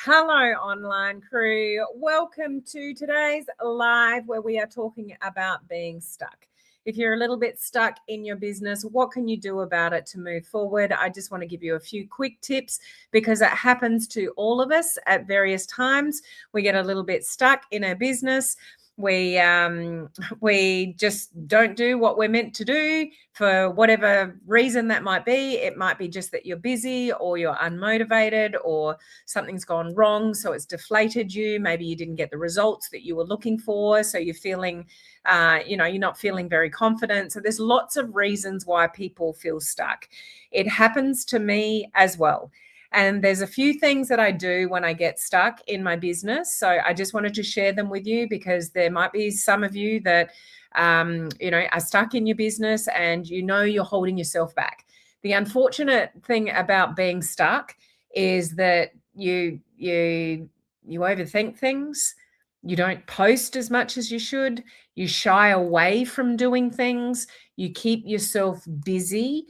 Hello, online crew. Welcome to today's live where we are talking about being stuck. If you're a little bit stuck in your business, what can you do about it to move forward? I just want to give you a few quick tips because it happens to all of us at various times. We get a little bit stuck in our business. We just don't do what we're meant to do for whatever reason that might be. It might be just that you're busy or you're unmotivated or something's gone wrong, so it's deflated you. Maybe you didn't get the results that you were looking for, so you're feeling, you're not feeling very confident. So there's lots of reasons why people feel stuck. It happens to me as well. And there's a few things that I do when I get stuck in my business. So I just wanted to share them with you because there might be some of you that, are stuck in your business and you're holding yourself back. The unfortunate thing about being stuck is that you overthink things. You don't post as much as you should. You shy away from doing things. You keep yourself busy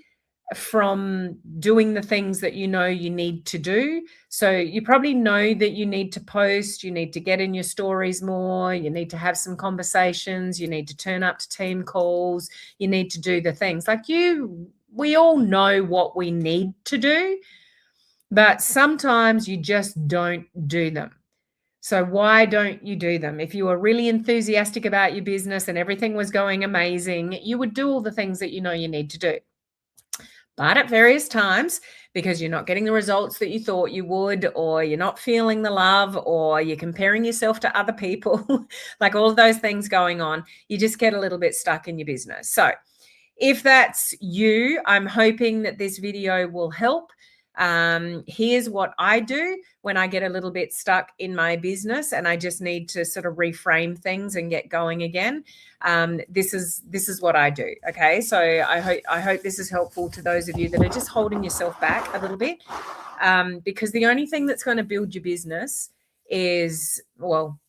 from doing the things that you need to do. So you probably know that you need to post, you need to get in your stories more, you need to have some conversations, you need to turn up to team calls, you need to do the things. We all know what we need to do, but sometimes you just don't do them. So why don't you do them? If you were really enthusiastic about your business and everything was going amazing, you would do all the things that you need to do. But at various times, because you're not getting the results that you thought you would, or you're not feeling the love, or you're comparing yourself to other people, like all of those things going on, you just get a little bit stuck in your business. So if that's you, I'm hoping that this video will help. Here's what I do when I get a little bit stuck in my business and I just need to sort of reframe things and get going again. This is what I do. Okay, so I hope this is helpful to those of you that are just holding yourself back a little bit, because the only thing that's going to build your business is, well,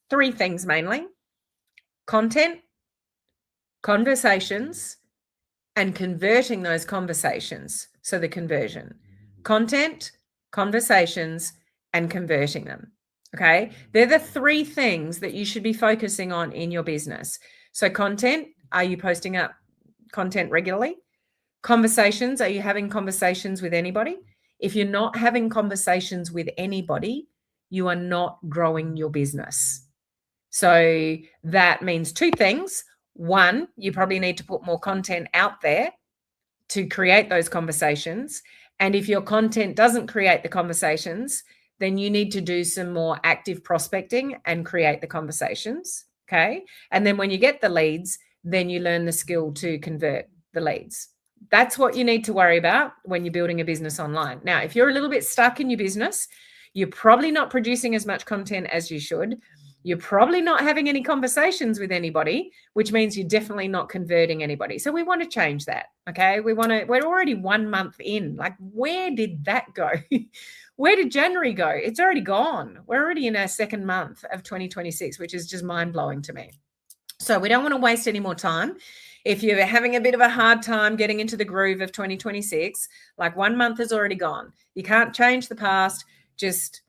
three things mainly: content, conversations, and converting those conversations. So the conversion, content, conversations, and converting them. Okay. They're the three things that you should be focusing on in your business. So content, are you posting up content regularly? Conversations, are you having conversations with anybody? If you're not having conversations with anybody, you are not growing your business. So that means two things. One, you probably need to put more content out there to create those conversations. And if your content doesn't create the conversations, then you need to do some more active prospecting and create the conversations. Okay. And then when you get the leads, then you learn the skill to convert the leads. That's what you need to worry about when you're building a business online. Now, if you're a little bit stuck in your business, you're probably not producing as much content as you should. You're probably not having any conversations with anybody, which means you're definitely not converting anybody. So we want to change that. Okay. We're already 1 month in. Like, where did that go? Where did January go? It's already gone. We're already in our second month of 2026, which is just mind blowing to me. So we don't want to waste any more time. If you're having a bit of a hard time getting into the groove of 2026, like 1 month is already gone. You can't change the past. Just,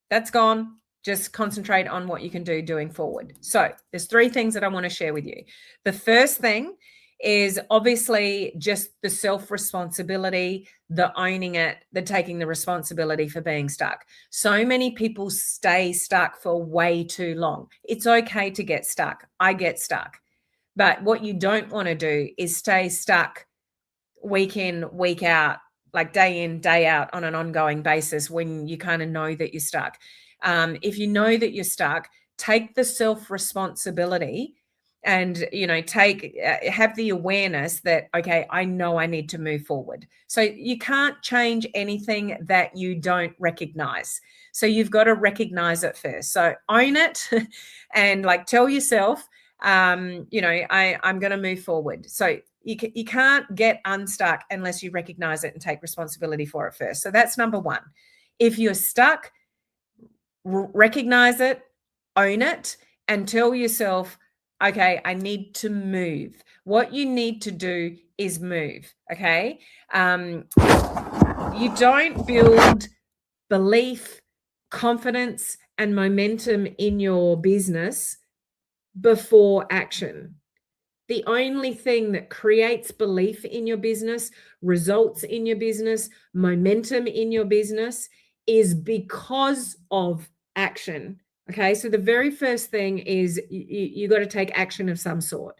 that's gone. Just concentrate on what you can do doing forward. So there's three things that I want to share with you. The first thing is obviously just the self-responsibility, the owning it, the taking the responsibility for being stuck. So many people stay stuck for way too long. It's okay to get stuck. I get stuck. But what you don't want to do is stay stuck week in, week out, like day in, day out on an ongoing basis when you kind of know that you're stuck. If you know that you're stuck, take the self-responsibility and, have the awareness that, okay, I know I need to move forward. So you can't change anything that you don't recognize. So you've got to recognize it first. So own it and tell yourself, I'm going to move forward. So you can't get unstuck unless you recognize it and take responsibility for it first. So that's number one. If you're stuck, recognize it, own it, and tell yourself, okay, I need to move. What you need to do is move. Okay. You don't build belief, confidence, and momentum in your business before action. The only thing that creates belief in your business, results in your business, momentum in your business is because of action. Okay, so the very first thing is you got to take action of some sort.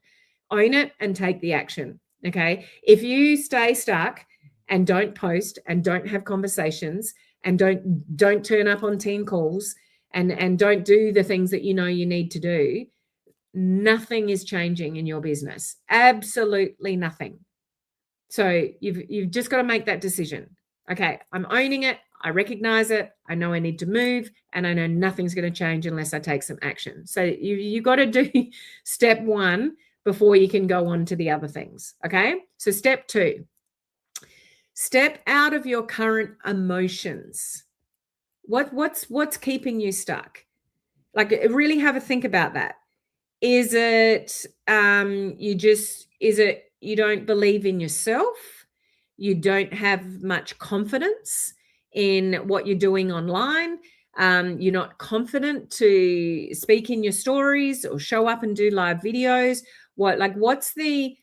Own it and take the action. Okay, if you stay stuck and don't post and don't have conversations and don't turn up on team calls and don't do the things that you know you need to do, nothing is changing in your business. Absolutely nothing. So you've just got to make that decision. Okay, I'm owning it. I recognize it. I know I need to move, and I know nothing's going to change unless I take some action. So you got to do step one before you can go on to the other things. Okay, so step two, step out of your current emotions. What's keeping you stuck? Like, really have a think about that. Is it you don't believe in yourself? You don't have much confidence in what you're doing online. You're not confident to speak in your stories or show up and do live videos. What's the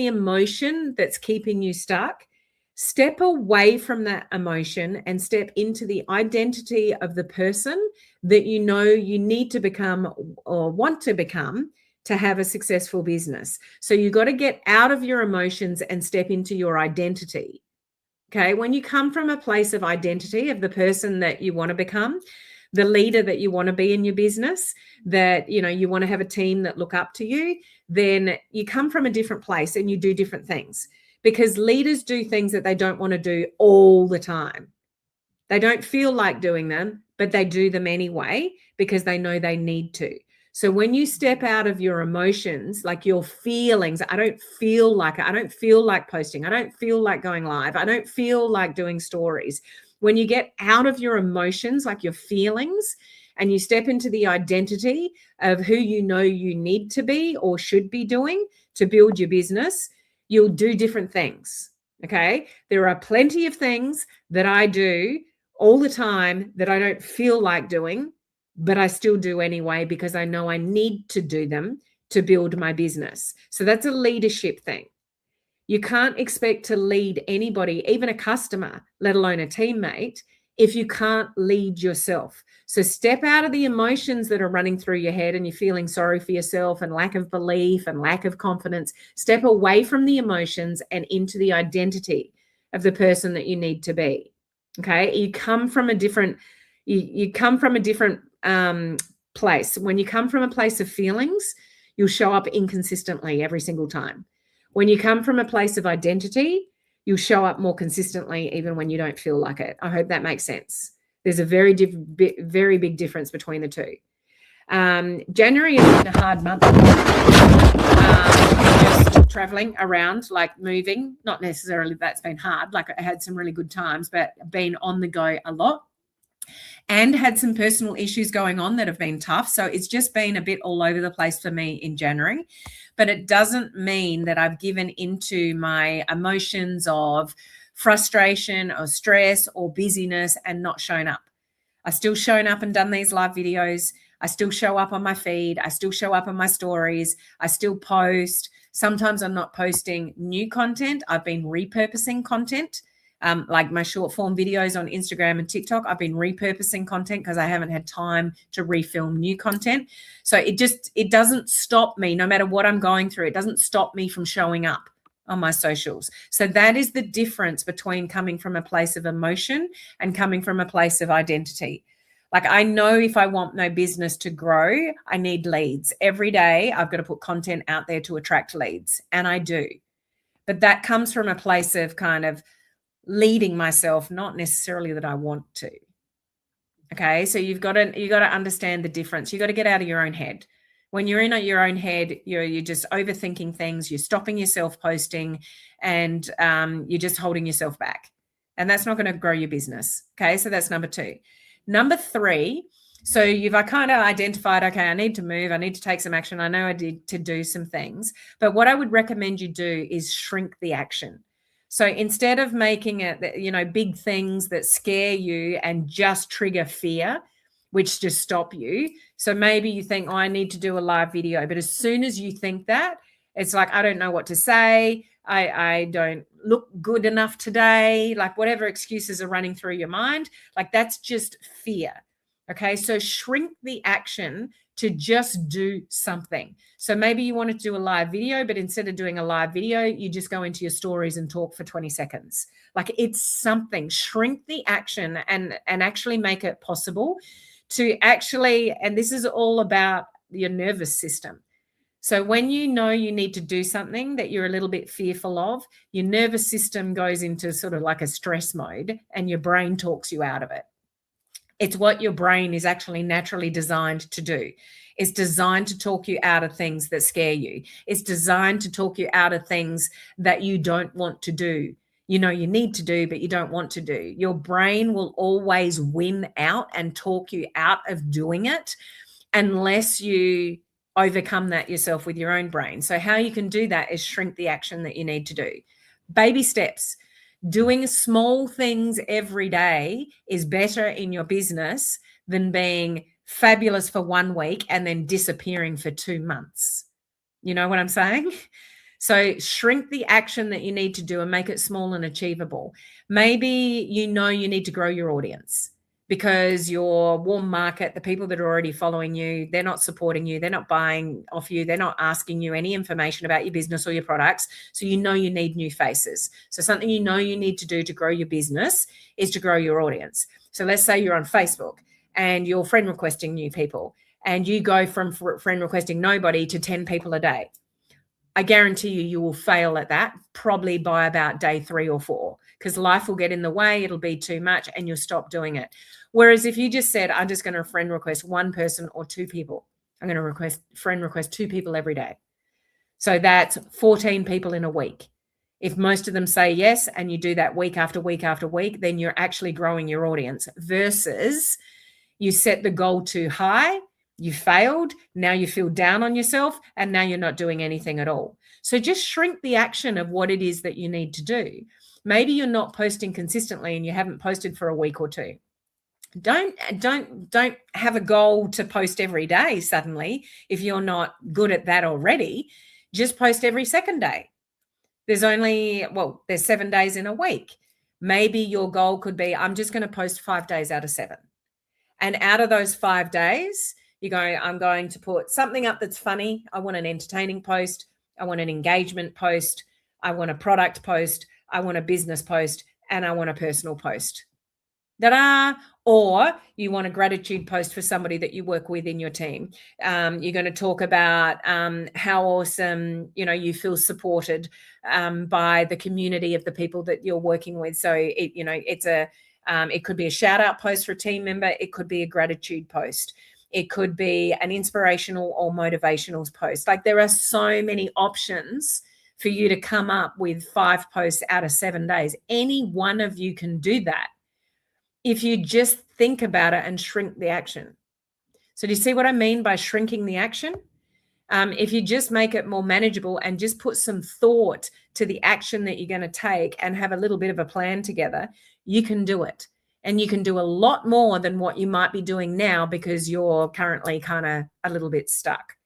emotion that's keeping you stuck? Step away from that emotion and step into the identity of the person that you know you need to become or want to become to have a successful business. So you got to get out of your emotions and step into your identity. Okay, when you come from a place of identity of the person that you want to become, the leader that you want to be in your business, that you want to have a team that look up to you, then you come from a different place and you do different things. Because leaders do things that they don't want to do all the time. They don't feel like doing them, but they do them anyway because they know they need to. So when you step out of your emotions, like your feelings, I don't feel like posting. I don't feel like going live. I don't feel like doing stories. When you get out of your emotions, like your feelings, and you step into the identity of who you know you need to be or should be doing to build your business, you'll do different things. Okay. There are plenty of things that I do all the time that I don't feel like doing, but I still do anyway because I know I need to do them to build my business. So that's a leadership thing. You can't expect to lead anybody, even a customer, let alone a teammate, if you can't lead yourself. So step out of the emotions that are running through your head and you're feeling sorry for yourself and lack of belief and lack of confidence. Step away from the emotions and into the identity of the person that you need to be. Okay, you come from a different place. When you come from a place of feelings, you'll show up inconsistently every single time. When you come from a place of identity, you'll show up more consistently even when you don't feel like it. I hope that makes sense. There's a very big difference between the two. January has been a hard month. Just traveling around, like moving, not necessarily that's been hard. Like I had some really good times, but been on the go a lot and had some personal issues going on that have been tough. So it's just been a bit all over the place for me in January. But it doesn't mean that I've given into my emotions of frustration or stress or busyness and not shown up. I still shown up and done these live videos. I still show up on my feed. I still show up on my stories. I still post. Sometimes I'm not posting new content. I've been repurposing content. Like my short form videos on Instagram and TikTok, I've been repurposing content because I haven't had time to refilm new content. So it doesn't stop me, no matter what I'm going through, it doesn't stop me from showing up on my socials. So that is the difference between coming from a place of emotion and coming from a place of identity. Like I know if I want my business to grow, I need leads. Every day I've got to put content out there to attract leads, and I do. But that comes from a place of kind of leading myself, not necessarily that I want to. Okay, so you've got to understand the difference. You've got to get out of your own head. When you're in your own head, you're just overthinking things. You're stopping yourself posting, and you're just holding yourself back, and that's not going to grow your business. Okay, so that's number 2. Number 3. So you've kind of identified, okay, I need to move. I need to take some action. I know I need to do some things, but what I would recommend you do is shrink the action. So instead of making it, you know, big things that scare you and just trigger fear, which just stop you. So maybe you think, oh, I need to do a live video. But as soon as you think that, it's like, I don't know what to say. I don't look good enough today. Like whatever excuses are running through your mind, like that's just fear. Okay. So shrink the action to just do something. So maybe you want to do a live video, but instead of doing a live video, you just go into your stories and talk for 20 seconds. Like it's something. Shrink the action and actually make it possible to actually, and this is all about your nervous system. So when you know you need to do something that you're a little bit fearful of, your nervous system goes into sort of like a stress mode and your brain talks you out of it. It's what your brain is actually naturally designed to do. It's designed to talk you out of things that scare you. It's designed to talk you out of things that you don't want to do. You know, you need to do, but you don't want to do. Your brain will always win out and talk you out of doing it unless you overcome that yourself with your own brain. So how you can do that is shrink the action that you need to do. Baby steps. Doing small things every day is better in your business than being fabulous for 1 week and then disappearing for 2 months. You know what I'm saying? So shrink the action that you need to do and make it small and achievable. Maybe you know you need to grow your audience because your warm market, the people that are already following you, they're not supporting you, they're not buying off you, they're not asking you any information about your business or your products. So you know you need new faces. So something you know you need to do to grow your business is to grow your audience. So let's say you're on Facebook and you're friend requesting new people and you go from friend requesting nobody to 10 people a day. I guarantee you will fail at that probably by about day 3 or 4 because life will get in the way. It'll be too much and you'll stop doing it. Whereas if you just said, I'm just going to friend request 1 person or 2 people, I'm going to friend request 2 people every day. So that's 14 people in a week. If most of them say yes and you do that week after week after week, then you're actually growing your audience versus you set the goal too high. You failed, now you feel down on yourself, and now you're not doing anything at all. So just shrink the action of what it is that you need to do. Maybe you're not posting consistently and you haven't posted for a week or 2. Don't have a goal to post every day suddenly if you're not good at that already. Just post every second day. There's 7 days in a week. Maybe your goal could be, I'm just going to post 5 days out of 7. And out of those 5 days, you go, I'm going to put something up that's funny. I want an entertaining post. I want an engagement post. I want a product post. I want a business post. And I want a personal post. Ta-da! Or you want a gratitude post for somebody that you work with in your team. You're going to talk about how awesome, you feel supported by the community of the people that you're working with. So, it could be a shout out post for a team member. It could be a gratitude post. It could be an inspirational or motivational post. Like there are so many options for you to come up with 5 posts out of 7 days. Any one of you can do that if you just think about it and shrink the action. So do you see what I mean by shrinking the action? If you just make it more manageable and just put some thought to the action that you're going to take and have a little bit of a plan together, you can do it. And you can do a lot more than what you might be doing now because you're currently kind of a little bit stuck.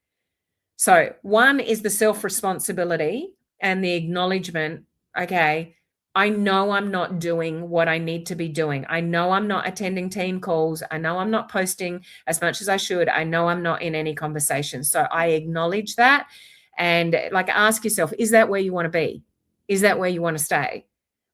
So 1 is the self-responsibility and the acknowledgement, okay, I know I'm not doing what I need to be doing. I know I'm not attending team calls. I know I'm not posting as much as I should. I know I'm not in any conversations. So I acknowledge that and ask yourself, is that where you want to be? Is that where you want to stay?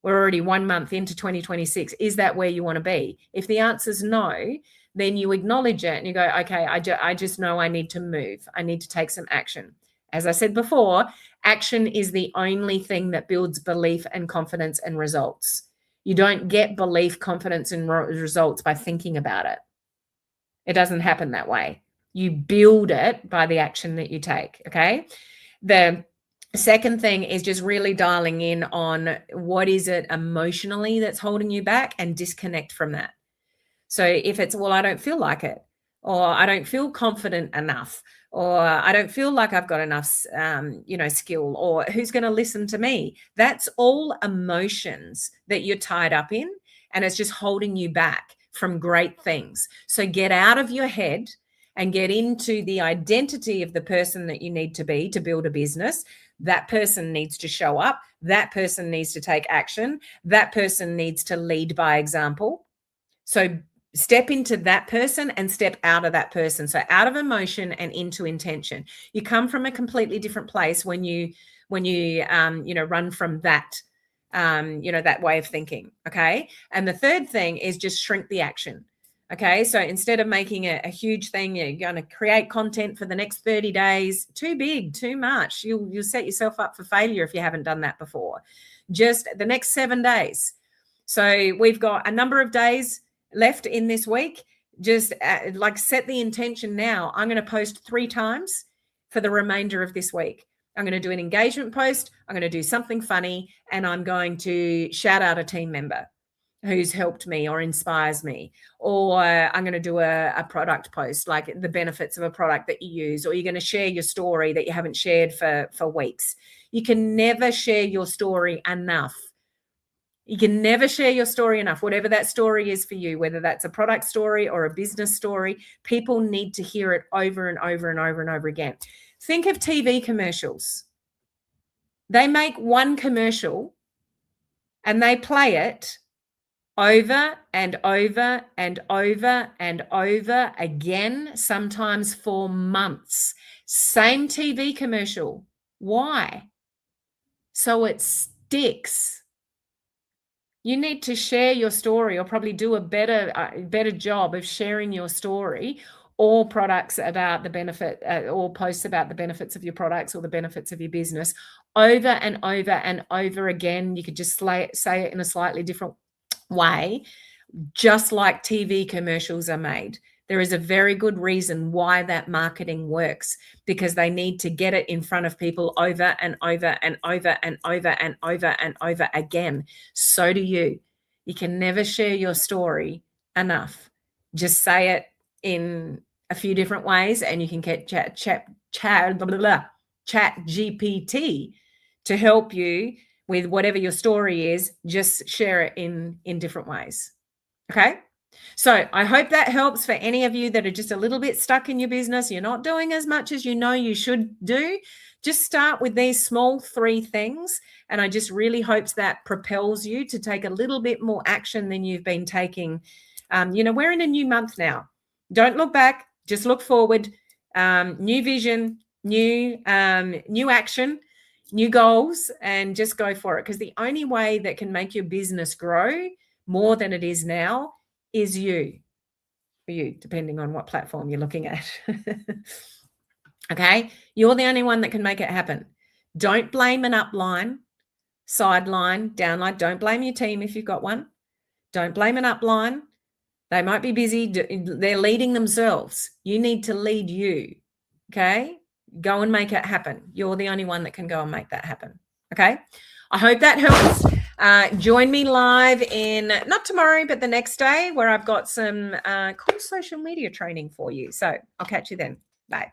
We're already 1 month into 2026. Is that where you want to be? If the answer is no, then you acknowledge it and you go, okay, I just know I need to move. I need to take some action. As I said before, action is the only thing that builds belief and confidence and results. You don't get belief, confidence, and results by thinking about it. It doesn't happen that way. You build it by the action that you take, okay? The second thing is just really dialing in on what is it emotionally that's holding you back and disconnect from that. So if it's, well, I don't feel like it, or I don't feel confident enough, or I don't feel like I've got enough, skill, or who's going to listen to me. That's all emotions that you're tied up in, and it's just holding you back from great things. So get out of your head and get into the identity of the person that you need to be to build a business. That person needs to show up. That person needs to take action. That person needs to lead by example. So step into that person and step out of that person. So out of emotion and into intention. You come from a completely different place when you run from that, that way of thinking. Okay. And the third thing is just shrink the action. Okay. So instead of making a huge thing, you're going to create content for the next 30 days, too big, too much. You'll set yourself up for failure if you haven't done that before. Just the next 7 days. So we've got a number of days left in this week. Just set the intention now. I'm going to post 3 times for the remainder of this week. I'm going to do an engagement post. I'm going to do something funny, and I'm going to shout out a team member who's helped me or inspires me. Or I'm going to do a product post, like the benefits of a product that you use, or you're going to share your story that you haven't shared for weeks. You can never share your story enough. You can never share your story enough, whatever that story is for you, whether that's a product story or a business story. People need to hear it over and over and over and over again. Think of TV commercials. They make one commercial and they play it over and over and over and over again, sometimes for months. Same TV commercial. Why? So it sticks. You need to share your story, or probably do a better job of sharing your story, or products about the benefit, or posts about the benefits of your products or the benefits of your business over and over and over again. You could just say it in a slightly different way, just like TV commercials are made. There is a very good reason why that marketing works, because they need to get it in front of people over and over and over and over and over and over again. So do you. You can never share your story enough. Just say it in a few different ways, and you can get ChatGPT to help you with whatever your story is. Just share it in different ways. Okay. So I hope that helps for any of you that are just a little bit stuck in your business. You're not doing as much as you know you should do. Just start with these small 3 things. And I just really hope that propels you to take a little bit more action than you've been taking. We're in a new month now. Don't look back, just look forward. New vision, new action, new goals, and just go for it. Because the only way that can make your business grow more than it is now is you, depending on what platform you're looking at. Okay. You're the only one that can make it happen. Don't blame an upline, sideline, downline. Don't blame your team if you've got one. Don't blame an upline. They might be busy. They're leading themselves. You need to lead you. Okay. Go and make it happen. You're the only one that can go and make that happen. Okay. I hope that helps. Join me live in, not tomorrow, but the next day, where I've got some cool social media training for you. So I'll catch you then. Bye.